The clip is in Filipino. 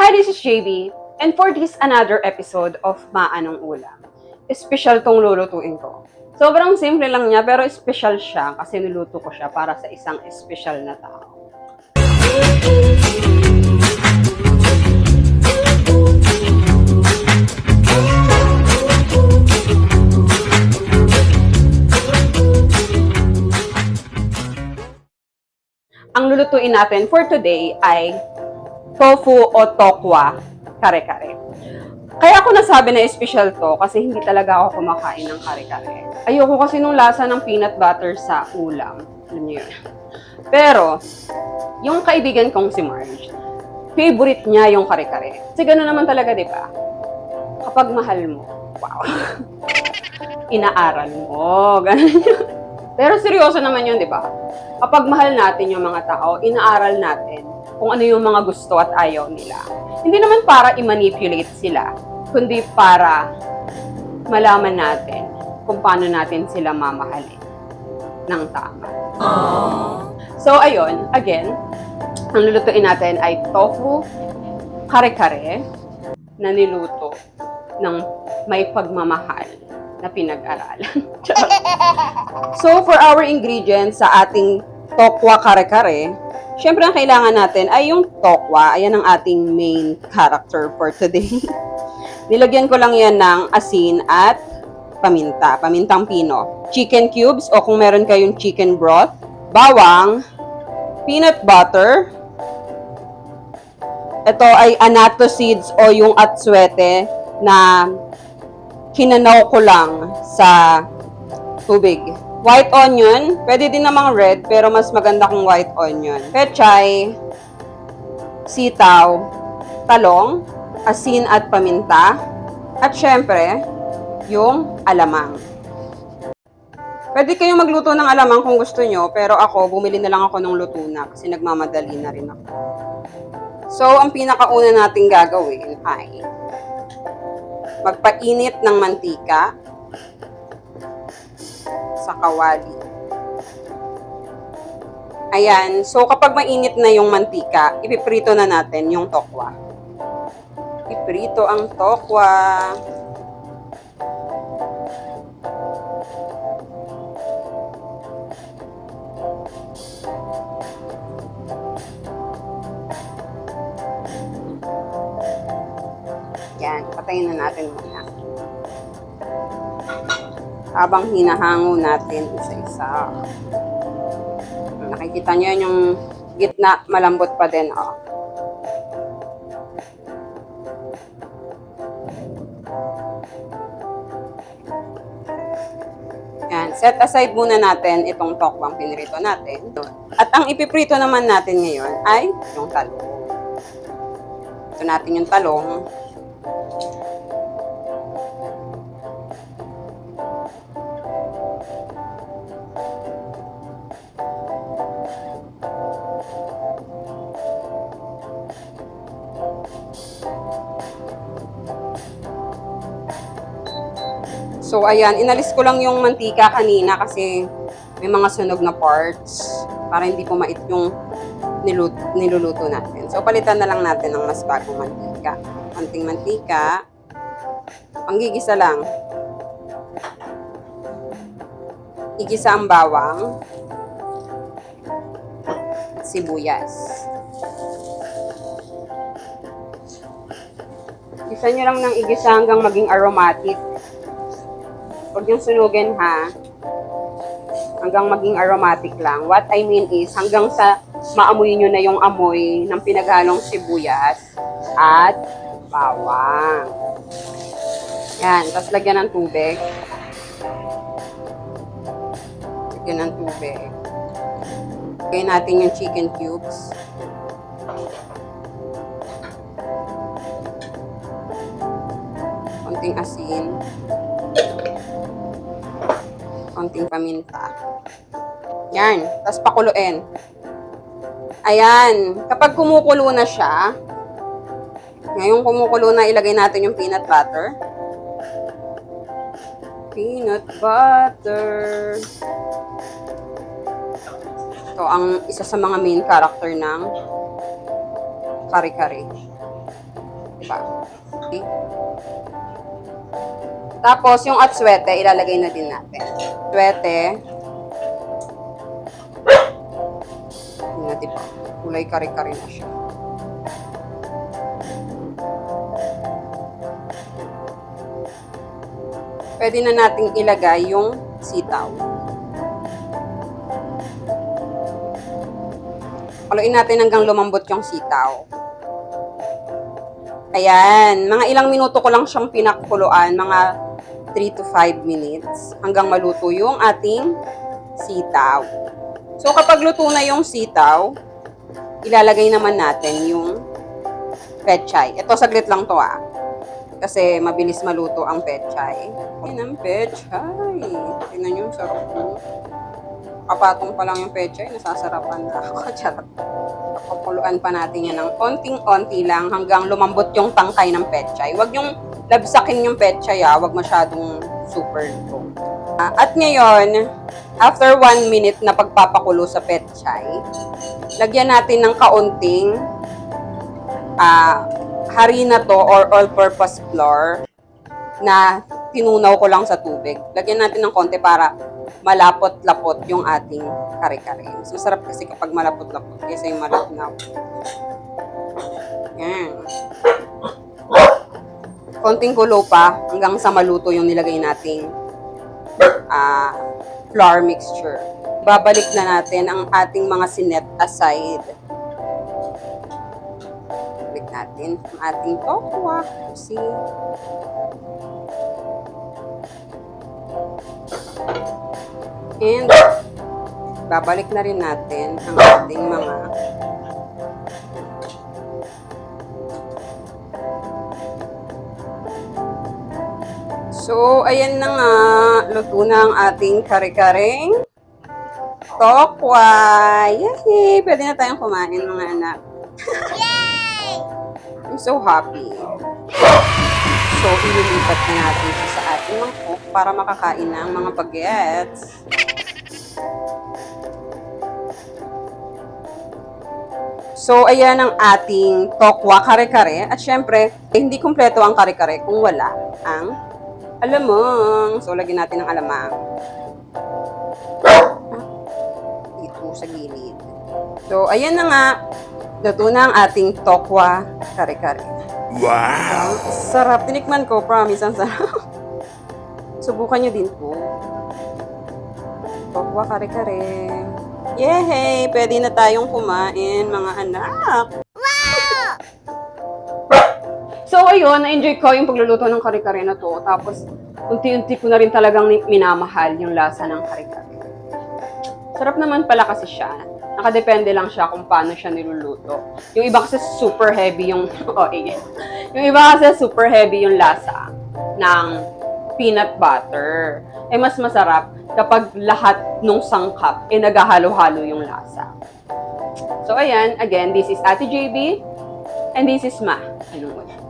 Hi, this is JB, and for this another episode of Maanong Ulam. Special tong lulutuin ko. Sobrang simple lang niya, pero special siya kasi niluto ko siya para sa isang special na tao. Ang lulutuin natin for today ay tofu o tokwa kare-kare. Kaya ako nasabi na special to kasi hindi talaga ako kumakain ng kare-kare. Ayoko kasi nung lasa ng peanut butter sa ulam. Alam niyo yun. Pero, yung kaibigan kong si Marge, favorite niya yung kare-kare. Kasi gano'n naman talaga, di ba? Kapag mahal mo, wow, inaaral mo, gano'n yun. Pero seryoso naman yun, di ba? Kapag mahal natin yung mga tao, inaaral natin kung ano yung mga gusto at ayaw nila. Hindi naman para i-manipulate sila, kundi para malaman natin kung paano natin sila mamahalin ng tama. So, ayun, again, ang lulutuin natin ay tofu kare-kare na niluto ng may pagmamahal na pinag-aralan. So, for our ingredients sa ating tokwa kare-kare, syempre ang kailangan natin ay yung tokwa. Ayan ang ating main character for today. Nilagyan ko lang yan ng asin at paminta, pamintang pino. Chicken cubes o kung meron kayong chicken broth, bawang, peanut butter. Ito ay annatto seeds o yung atswete na kinanaw ko lang sa tubig. White onion, pwede din namang red, pero mas maganda kung white onion. Pechay, sitaw, talong, asin at paminta, at syempre, yung alamang. Pwede kayong magluto ng alamang kung gusto nyo, pero ako, bumili na lang ako ng luto na kasi nagmamadali na rin ako. So, ang pinakauna nating gagawin ay magpainit ng mantika sa kawali. Ayan. So, kapag mainit na yung mantika, ipiprito na natin yung tokwa. Iprito ang tokwa. Yan. Patayin na natin muna. Habang hinahango natin isa-isa. Nakikita nyo yun yung gitna, malambot pa din, oh. Yan, set aside muna natin itong tokwang pinrito natin. At ang ipiprito naman natin ngayon ay yung talong. Ito natin yung talong. So, ayan, inalis ko lang yung mantika kanina kasi may mga sunog na parts para hindi pumait yung niluluto natin. So, palitan na lang natin ng mas bagong mantika. Konting mantika. Panggigisa lang. Igisa ang bawang. Sibuyas. Igisa nyo lang ng igisa hanggang maging aromatic. Huwag yung sunugin ha. Hanggang maging aromatic lang. What I mean is, hanggang sa maamoy nyo na yung amoy ng pinaghalong sibuyas at bawang. Yan. Tapos lagyan ng tubig. Lagyan ng tubig. Lagyan natin yung chicken cubes. Konting asin. Konting paminta. Yan. Tapos pakuluin. Ayan. Kapag kumukulo na siya, ngayong kumukulo na, ilagay natin yung peanut butter. Peanut butter. Ito ang isa sa mga main character ng kare-kare. Diba? Okay. Tapos, yung atswete, ilalagay na din natin. Atswete. Yun na, diba? Kulay kare-kare na siya. Pwede na nating ilagay yung sitaw. Haluin natin hanggang lumambot yung sitaw. Ayan, mga ilang minuto ko lang siyang pinakuluan, mga 3 to 5 minutes, hanggang maluto yung ating sitaw. So, kapag luto na yung sitaw, ilalagay naman natin yung pechay. Ito, saglit lang to kasi mabilis maluto ang pechay. Ayan ang pechay. Tingnan nyo, sarap mo. Kapatong pa lang yung pechay, nasasarapan na ako. Charot. Pakuluan pa natin yan ng konting-onti lang hanggang lumambot yung tangkay ng pechay. Huwag yung labsakin yung pechay, huwag masyadong super luto. At ngayon, after 1 minute na pagpapakulo sa pechay, lagyan natin ng kaunting harina to or all-purpose flour na tinunaw ko lang sa tubig. Lagyan natin ng konti para malapot-lapot yung ating kare-kare. Mas masarap kasi kapag malapot-lapot kaysa yung malapnaw. Yan. Konting kulo pa hanggang sa maluto yung nilagay nating flour mixture. Babalik na natin ang ating mga sinet aside. Balik natin ang ating tokwa. See? And babalik na rin natin ang ating mga So, ayan na nga. Luto na ang ating kare-kareng tokwa. Yay! Pwede na tayong kumain, mga anak. Yay! I'm so happy. So, ililipat na natin siya sa ating mangkok para makakain ng mga bagets. So, ayan ang ating tokwa kare-kare. At syempre, hindi kumpleto ang kare-kare kung wala ang alamang. So, lagyan natin ng alamang. Dito sa gilid. So, ayan na nga. Luto na ang ating tokwa kare-kare. Wow! Sarap. Tinikman ko. Promise, ang sarap. Subukan nyo din po. Tokwa kare-kare. Yay! Pwede na tayong kumain, mga anak. So, ayun, na-enjoy ko yung pagluluto ng kare-kare na to. Tapos, unti-unti ko na rin talagang minamahal yung lasa ng kare-kare. Sarap naman pala kasi siya. Nakadepende lang siya kung paano siya niluluto. Yung iba kasi super heavy yung... Yung iba kasi super heavy yung lasa ng peanut butter. Eh, mas masarap kapag lahat nung sangkap, naghahalo-halo yung lasa. So, ayan. Again, this is Ate JB. And this is Ma. Anong wala?